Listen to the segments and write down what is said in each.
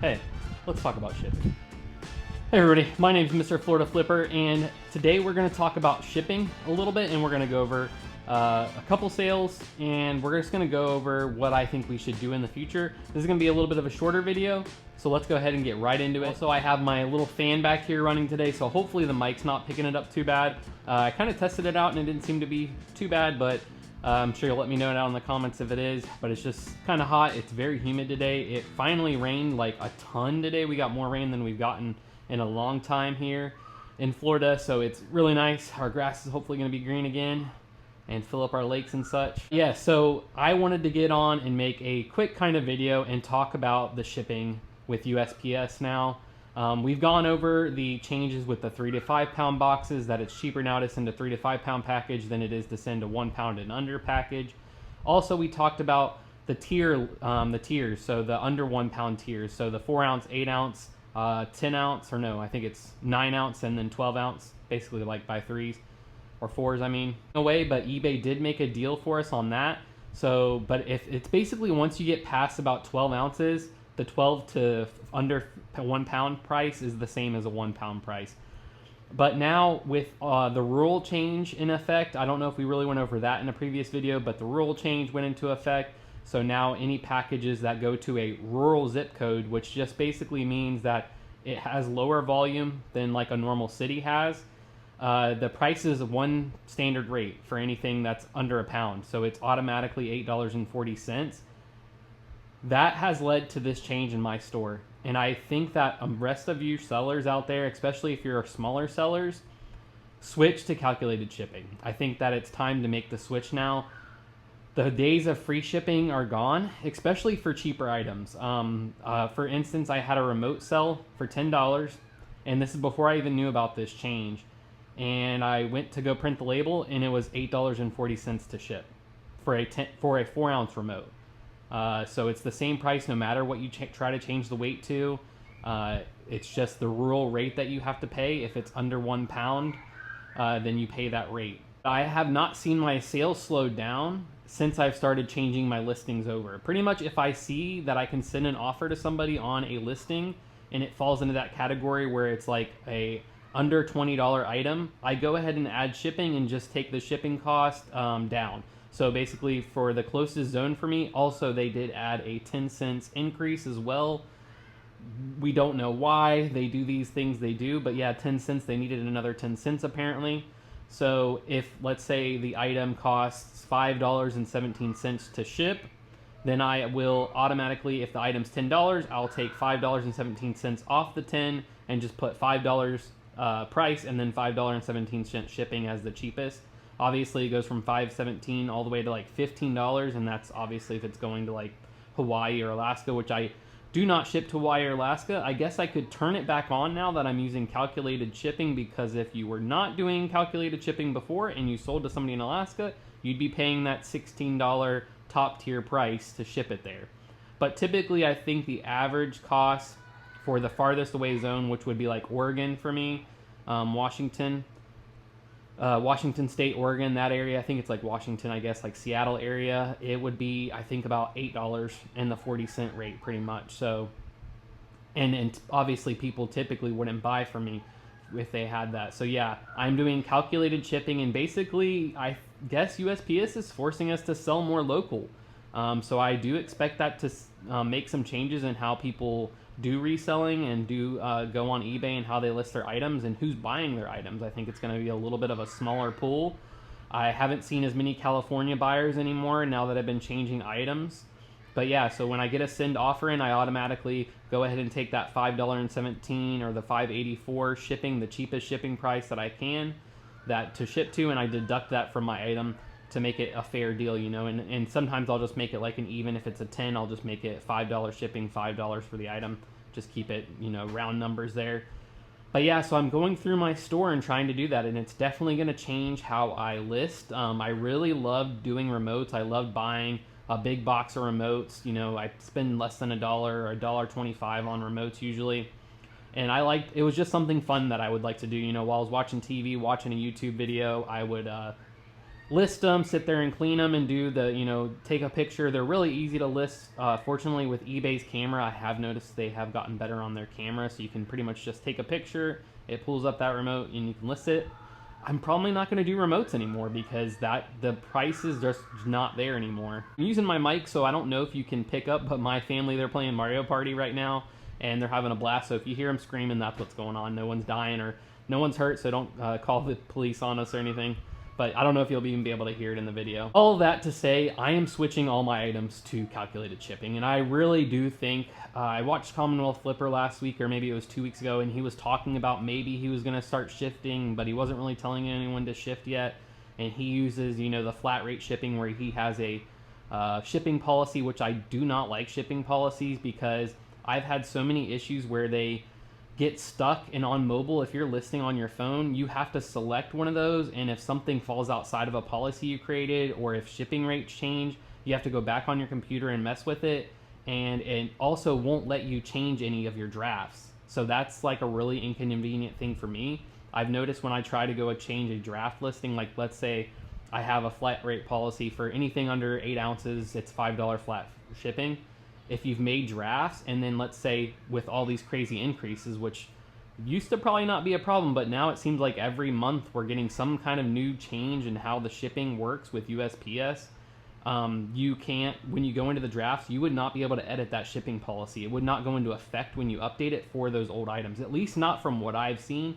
Hey, let's talk about shipping. Hey everybody, my name is Mr. Florida Flipper, and today we're going to talk about shipping a little bit, and we're going to go over a couple sales, and we're just going to go over what I think we should do in the future. This is going to be a little bit of a shorter video, so let's go ahead and get right into it. So I have my little fan back here running today, so hopefully the mic's not picking it up too bad. I kind of tested it out and it didn't seem to be too bad, but I'm sure you'll let me know down in the comments if it is. But it's just kind of hot. It's very humid today. It finally rained like a ton today. We got more rain than we've gotten in a long time here in Florida, so it's really nice. Our grass is hopefully going to be green again and fill up our lakes and such. Yeah, so I wanted to get on and make a quick kind of video and talk about the shipping with USPS now. We've gone over the changes with the 3 to 5 pound boxes, that it's cheaper now to send a 3 to 5 pound package than it is to send a 1 pound and under package. Also, we talked about the tiers, so the under 1 pound tiers, so the 4 ounce, 8 ounce, 10 ounce, or no, I think it's 9 ounce and then 12 ounce, basically like by 3s or 4s, I mean. No way, but eBay did make a deal for us on that. So, but if it's basically once you get past about 12 ounces, the 12 to under 1 pound price is the same as a 1 pound price. But now with the rule change in effect, I don't know if we really went over that in a previous video, but the rule change went into effect. So now any packages that go to a rural zip code, which just basically means that it has lower volume than like a normal city has, the price is one standard rate for anything that's under a pound. So it's automatically $8.40. That has led to this change in my store. And I think that the rest of you sellers out there, especially if you're smaller sellers, switch to calculated shipping. I think that it's time to make the switch now. The days of free shipping are gone, especially for cheaper items. For instance, I had a remote sell for $10, and this is before I even knew about this change. And I went to go print the label, and it was $8.40 to ship for a 4 ounce remote. So it's the same price no matter what you try to change the weight to. It's just the rural rate that you have to pay. If it's under 1 pound, then you pay that rate. I have not seen my sales slow down since I've started changing my listings over. Pretty much if I see that I can send an offer to somebody on a listing and it falls into that category where it's like a under $20 item, I go ahead and add shipping and just take the shipping cost down. So basically for the closest zone for me, also they did add a 10 cents increase as well. We don't know why they do these things they do, but yeah, 10 cents, they needed another 10 cents apparently. So if, let's say the item costs $5.17 to ship, then I will automatically, if the item's $10, I'll take $5.17 off the 10 and just put $5 price and then $5.17 shipping as the cheapest. Obviously, it goes from $5.17 all the way to like $15, and that's obviously if it's going to like Hawaii or Alaska, which I do not ship to Hawaii or Alaska. I guess I could turn it back on now that I'm using calculated shipping, because if you were not doing calculated shipping before and you sold to somebody in Alaska, you'd be paying that $16 top tier price to ship it there. But typically, I think the average cost for the farthest away zone, which would be like Oregon for me, Washington State, Oregon, that area, I think it's like Washington, I guess, like Seattle area, it would be, I think, about $8 and the 40-cent rate pretty much. So, and obviously people typically wouldn't buy from me if they had that. So yeah, I'm doing calculated shipping, and basically I guess USPS is forcing us to sell more local. So I do expect that to make some changes in how people do reselling and do go on eBay and how they list their items and who's buying their items. I think it's going to be a little bit of a smaller pool. I haven't seen as many California buyers anymore now that I've been changing items. But yeah, so when I get a send offer in, I automatically go ahead and take that $5.17 or the $5.84 shipping, the cheapest shipping price that I can, that to ship to, and I deduct that from my item to make it a fair deal, you know. And sometimes I'll just make it like an even. If it's a 10, I'll just make it $5 shipping, $5 for the item. Just keep it, you know, round numbers there. But yeah, so I'm going through my store and trying to do that, and it's definitely going to change how I list. I really love doing remotes. I love buying a big box of remotes. You know, I spend less than $1 or $1.25 on remotes usually. And it was just something fun that I would like to do. You know, while I was watching TV, watching a YouTube video, I would list them, sit there and clean them and do the, take a picture. They're really easy to list. Fortunately, with eBay's camera, I have noticed they have gotten better on their camera, so you can pretty much just take a picture, it pulls up that remote, and you can list it. I'm probably not going to do remotes anymore because the price is just not there anymore. I'm using my mic, so I don't know if you can pick up, but my family, they're playing Mario Party right now, and they're having a blast, so if you hear them screaming, that's what's going on. No one's dying or no one's hurt, so don't call the police on us or anything. But I don't know if you'll even be able to hear it in the video. All that to say, I am switching all my items to calculated shipping, and I really do think, I watched Commonwealth Flipper last week, or maybe it was 2 weeks ago, and he was talking about maybe he was gonna start shifting, but he wasn't really telling anyone to shift yet. And he uses, the flat rate shipping where he has a shipping policy, which I do not like shipping policies because I've had so many issues where they get stuck. And on mobile, if you're listing on your phone, you have to select one of those, and if something falls outside of a policy you created, or if shipping rates change, you have to go back on your computer and mess with it, and it also won't let you change any of your drafts. So that's like a really inconvenient thing for me. I've noticed when I try to go change a draft listing, like let's say I have a flat rate policy for anything under 8 ounces, it's $5 flat shipping. If you've made drafts, and then let's say with all these crazy increases, which used to probably not be a problem, but now it seems like every month we're getting some kind of new change in how the shipping works with USPS. You can't, when you go into the drafts, you would not be able to edit that shipping policy. It would not go into effect when you update it for those old items, at least not from what I've seen.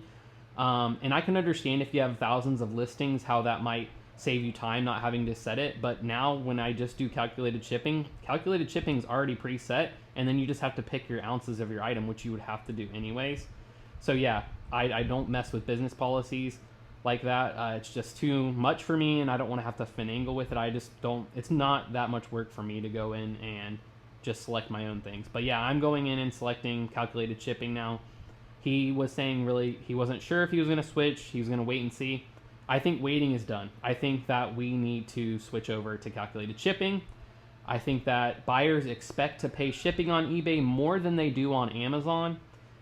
And I can understand if you have thousands of listings, how that might save you time not having to set it. But now when I just do calculated shipping is already preset, and then you just have to pick your ounces of your item, which you would have to do anyways. So yeah, I don't mess with business policies like that. It's just too much for me, and I don't want to have to finagle with it. I just don't, it's not that much work for me to go in and just select my own things. But yeah, I'm going in and selecting calculated shipping now. He was saying really he wasn't sure if he was going to switch. He was going to wait and see. I think waiting is done. I think that we need to switch over to calculated shipping. I think that buyers expect to pay shipping on eBay more than they do on Amazon.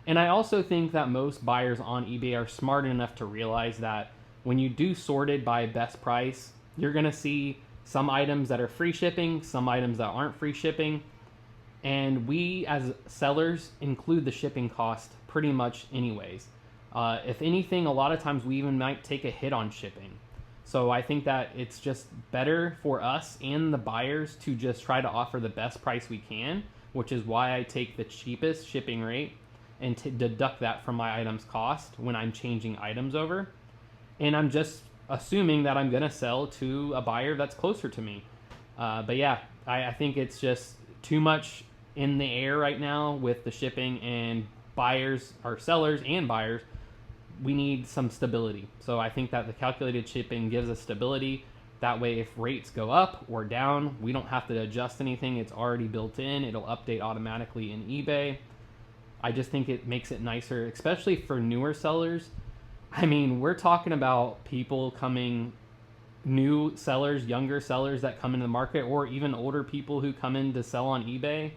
And I also think that most buyers on eBay are smart enough to realize that when you do sorted by best price, you're going to see some items that are free shipping, some items that aren't free shipping. And we as sellers include the shipping cost pretty much anyways. If anything, a lot of times we even might take a hit on shipping. So I think that it's just better for us and the buyers to just try to offer the best price we can, which is why I take the cheapest shipping rate and to deduct that from my item's cost when I'm changing items over. And I'm just assuming that I'm going to sell to a buyer that's closer to me. But yeah, I think it's just too much in the air right now with the shipping, and buyers, or sellers and buyers, we need some stability. So I think that the calculated shipping gives us stability. That way, if rates go up or down, we don't have to adjust anything. It's already built in. It'll update automatically in eBay. I just think it makes it nicer, especially for newer sellers. I mean, we're talking about people coming, new sellers, younger sellers that come into the market, or even older people who come in to sell on eBay.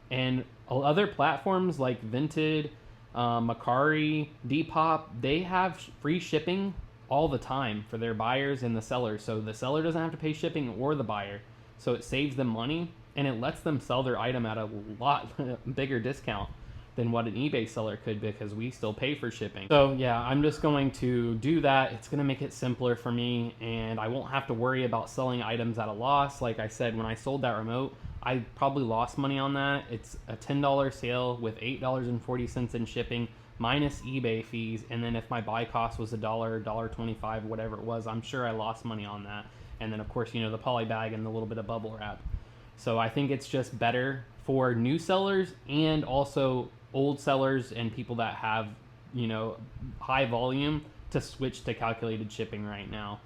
And other platforms like Vinted, Macari, Depop, they have free shipping all the time for their buyers and the sellers. So the seller doesn't have to pay shipping, or the buyer. So it saves them money, and it lets them sell their item at a lot bigger discount than what an eBay seller could, because we still pay for shipping. So yeah, I'm just going to do that. It's going to make it simpler for me, and I won't have to worry about selling items at a loss. Like I said, when I sold that remote, I probably lost money on that. It's a $10 sale with $8.40 in shipping minus eBay fees, and then if my buy cost was $1, $1.25, whatever it was, I'm sure I lost money on that. And then of course, the poly bag and the little bit of bubble wrap. So I think it's just better for new sellers and also old sellers and people that have, high volume to switch to calculated shipping right now.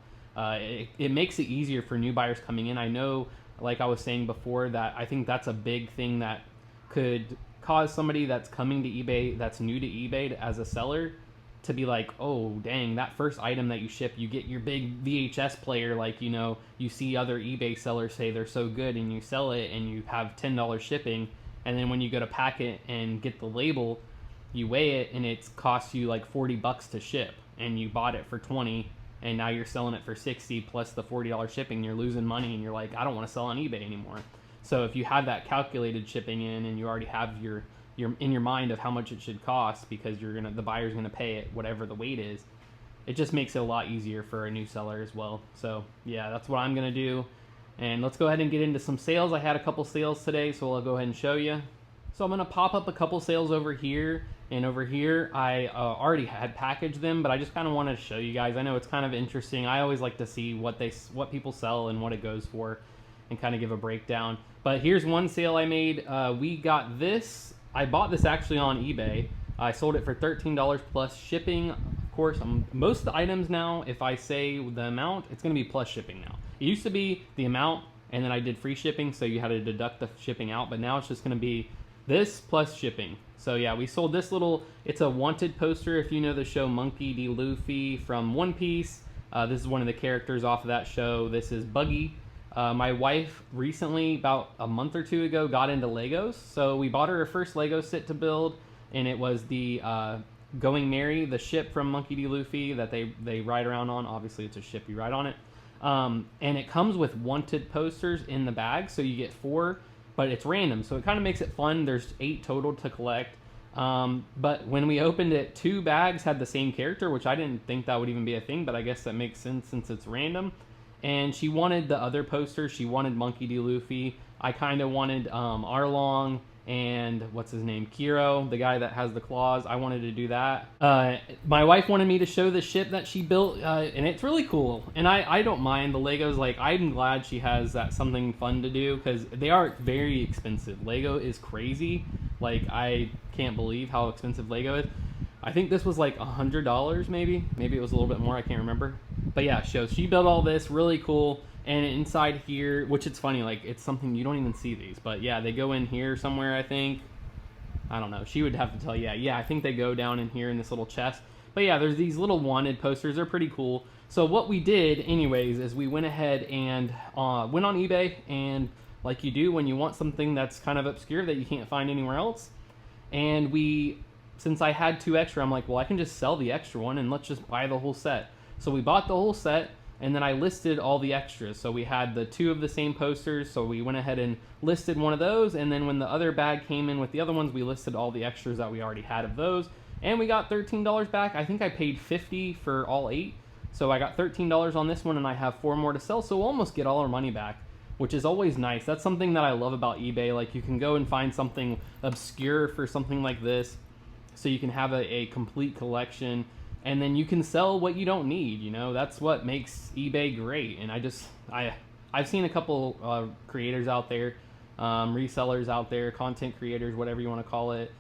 It makes it easier for new buyers coming in. I know, like I was saying before, that I think that's a big thing that could cause somebody that's coming to eBay, that's new to eBay as a seller, to be like, oh, dang, that first item that you ship, you get your big VHS player, like, you see other eBay sellers say they're so good, and you sell it and you have $10 shipping, and then when you go to pack it and get the label, you weigh it and it costs you like $40 to ship, and you bought it for 20, and now you're selling it for 60 plus the $40 shipping. You're losing money, and you're like, I don't want to sell on eBay anymore. So if you have that calculated shipping in, and you already have your in your mind of how much it should cost, because the buyer's gonna pay it whatever the weight is, it just makes it a lot easier for a new seller as well. So yeah, that's what I'm gonna do. And let's go ahead and get into some sales. I had a couple sales today, so I'll go ahead and show you. So I'm gonna pop up a couple sales over here, and over here I already had packaged them, but I just kind of wanted to show you guys. I know it's kind of interesting. I always like to see what people sell and what it goes for, and kind of give a breakdown. But here's one sale I made. We got this. I bought this actually on eBay. I sold it for $13 plus shipping. Of course, most of the items now, if I say the amount, it's going to be plus shipping now. It used to be the amount, and then I did free shipping, so you had to deduct the shipping out. But now it's just going to be this plus shipping. So yeah, we sold this little, it's a wanted poster. If you know the show Monkey D. Luffy from One Piece, this is one of the characters off of that show. This is Buggy. My wife recently, about a month or two ago, got into Legos. So we bought her first Lego set to build, and it was the Going Merry, the ship from Monkey D. Luffy that they ride around on. Obviously, it's a ship, you ride on it. And it comes with wanted posters in the bag, so you get 4, but it's random, so it kind of makes it fun. There's 8 total to collect. But when we opened it, 2 bags had the same character, which I didn't think that would even be a thing, but I guess that makes sense since it's random. And she wanted the other posters. She wanted Monkey D. Luffy. I kind of wanted Arlong and what's his name, Kiro, the guy that has the claws. I wanted to do that. My wife wanted me to show the ship that she built, and it's really cool. And I don't mind the Legos. Like, I'm glad she has that, something fun to do, because they are very expensive. Lego is crazy. Like, I can't believe how expensive Lego is. I think this was like $100 maybe. Maybe it was a little bit more, I can't remember. But yeah, so she built all this, really cool. And inside here, which it's funny, like, it's something you don't even see these. But yeah, they go in here somewhere, I think. I don't know. She would have to tell you. Yeah, I think they go down in here in this little chest. But yeah, there's these little wanted posters. They're pretty cool. So what we did anyways is we went ahead and went on eBay. And like you do when you want something that's kind of obscure that you can't find anywhere else. And since I had 2 extra, I'm like, well, I can just sell the extra one and let's just buy the whole set. So we bought the whole set, and then I listed all the extras. So we had the 2 of the same posters, so we went ahead and listed one of those, and then when the other bag came in with the other ones, we listed all the extras that we already had of those, and we got $13 back. I think I paid $50 for all 8, so I got $13 on this one, and I have 4 more to sell, so we'll almost get all our money back, which is always nice. That's something that I love about eBay. Like, you can go and find something obscure for something like this, so you can have a complete collection, and then you can sell what you don't need. You know, that's what makes eBay great. And I've seen a couple creators out there, resellers out there, content creators, whatever you want to call it.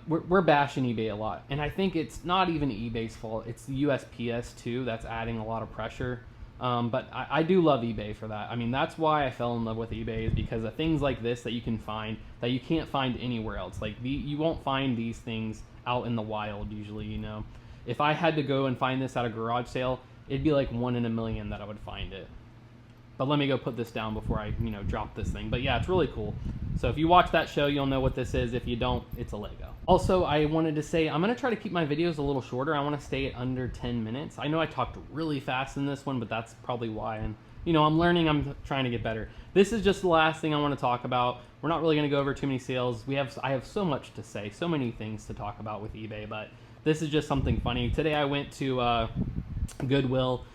We're bashing eBay a lot, and I think it's not even eBay's fault. It's the USPS too that's adding a lot of pressure. But I do love eBay for that. I mean, that's why I fell in love with eBay, is because of things like this that you can find that you can't find anywhere else. Like, you won't find these things out in the wild usually, you know. If I had to go and find this at a garage sale, it'd be like 1 in a million that I would find it. But let me go put this down before I, drop this thing. But yeah, it's really cool. So if you watch that show, you'll know what this is. If you don't, it's a Lego. Also, I wanted to say, I'm going to try to keep my videos a little shorter. I want to stay at under 10 minutes. I know I talked really fast in this one, but that's probably why. And, I'm learning. I'm trying to get better. This is just the last thing I want to talk about. We're not really going to go over too many sales. I have so much to say, so many things to talk about with eBay, but this is just something funny. Today I went to Goodwill,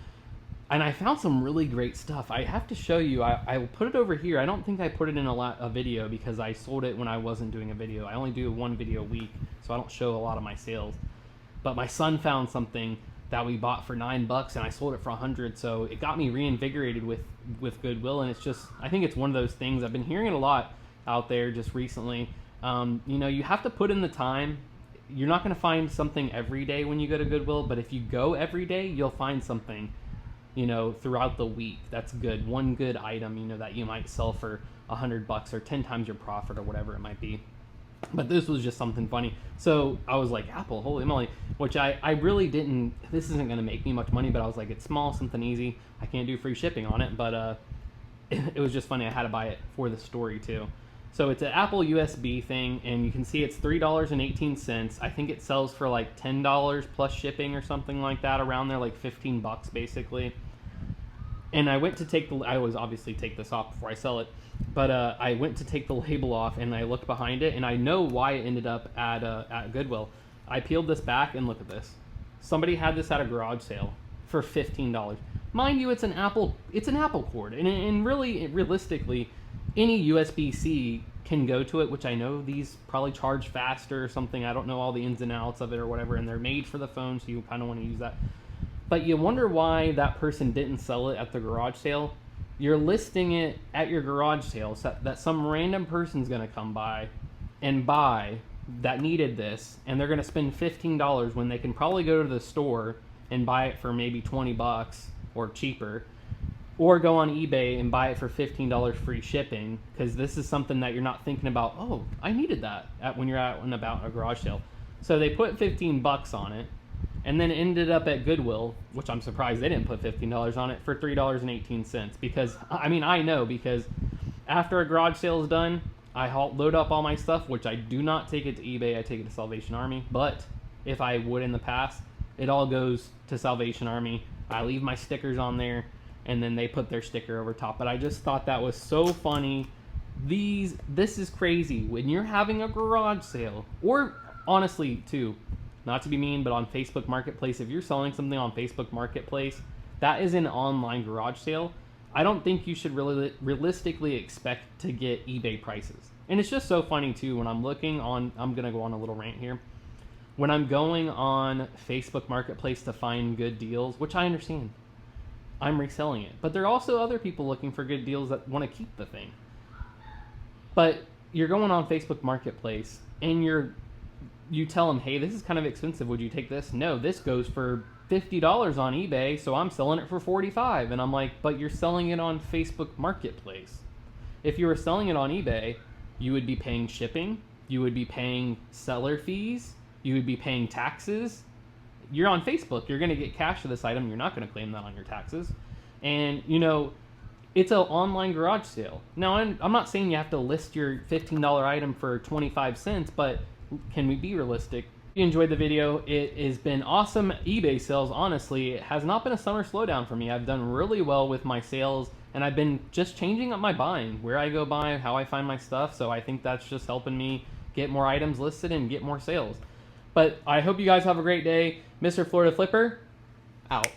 and I found some really great stuff. I have to show you. I will put it over here. I don't think I put it in a video because I sold it when I wasn't doing a video. I only do 1 video a week, so I don't show a lot of my sales. But my son found something that we bought for $9, and I sold it for $100. So it got me reinvigorated with Goodwill, and it's just, I think it's one of those things. I've been hearing it a lot out there just recently. You have to put in the time. You're not going to find something every day when you go to Goodwill, but if you go every day, you'll find something, throughout the week. That's good. One good item, that you might sell for $100 or 10 times your profit or whatever it might be. But this was just something funny. So I was like, Apple, holy moly, which I really didn't, this isn't going to make me much money, but I was like, it's small, something easy. I can't do free shipping on it, but it was just funny. I had to buy it for the story too. So it's an Apple USB thing, and you can see it's $3.18. I think it sells for like $10 plus shipping or something like that, around there, like 15 bucks basically. And I went to I always obviously take this off before I sell it, but I went to take the label off, and I looked behind it, and I know why it ended up at Goodwill. I peeled this back, and look at this. Somebody had this at a garage sale for $15. Mind you, it's an Apple cord, and really, realistically, any USB-C can go to it, which I know these probably charge faster or something. I don't know all the ins and outs of it or whatever, and they're made for the phone, so you kind of want to use that. But you wonder why that person didn't sell it at the garage sale. You're listing it at your garage sale so that some random person's going to come by and buy that needed this, and they're going to spend $15 when they can probably go to the store and buy it for maybe 20 bucks or cheaper, or go on eBay and buy it for $15 free shipping, because this is something that you're not thinking about, oh, I needed that when you're out and about a garage sale. So they put 15 bucks on it, and then ended up at Goodwill, which I'm surprised they didn't put $15 on it, for $3.18. Because, I mean, I know, because after a garage sale is done, I load up all my stuff, which I do not take it to eBay, I take it to Salvation Army. But if I would in the past, it all goes to Salvation Army. I leave my stickers on there, and then they put their sticker over top. But I just thought that was so funny. This is crazy. When you're having a garage sale, or honestly too, not to be mean, but on Facebook Marketplace, if you're selling something on Facebook Marketplace, that is an online garage sale. I don't think you should really realistically expect to get eBay prices. And it's just so funny too, when I'm looking on, I'm gonna go on a little rant here. When I'm going on Facebook Marketplace to find good deals, which I understand, I'm reselling it. But there are also other people looking for good deals that want to keep the thing. But you're going on Facebook Marketplace, and you tell them, hey, this is kind of expensive, would you take this? No, this goes for $50 on eBay, so I'm selling it for $45. And I'm like, but you're selling it on Facebook Marketplace. If you were selling it on eBay, you would be paying shipping, you would be paying seller fees, you would be paying taxes. You're on Facebook, you're going to get cash for this item, you're not going to claim that on your taxes. And, it's an online garage sale. Now, I'm not saying you have to list your $15 item for 25 cents, but can we be realistic? If you enjoyed the video, it has been awesome eBay sales. Honestly, it has not been a summer slowdown for me. I've done really well with my sales, and I've been just changing up my buying, where I go buy, how I find my stuff. So I think that's just helping me get more items listed and get more sales. But I hope you guys have a great day. Mr. Florida Flipper, out.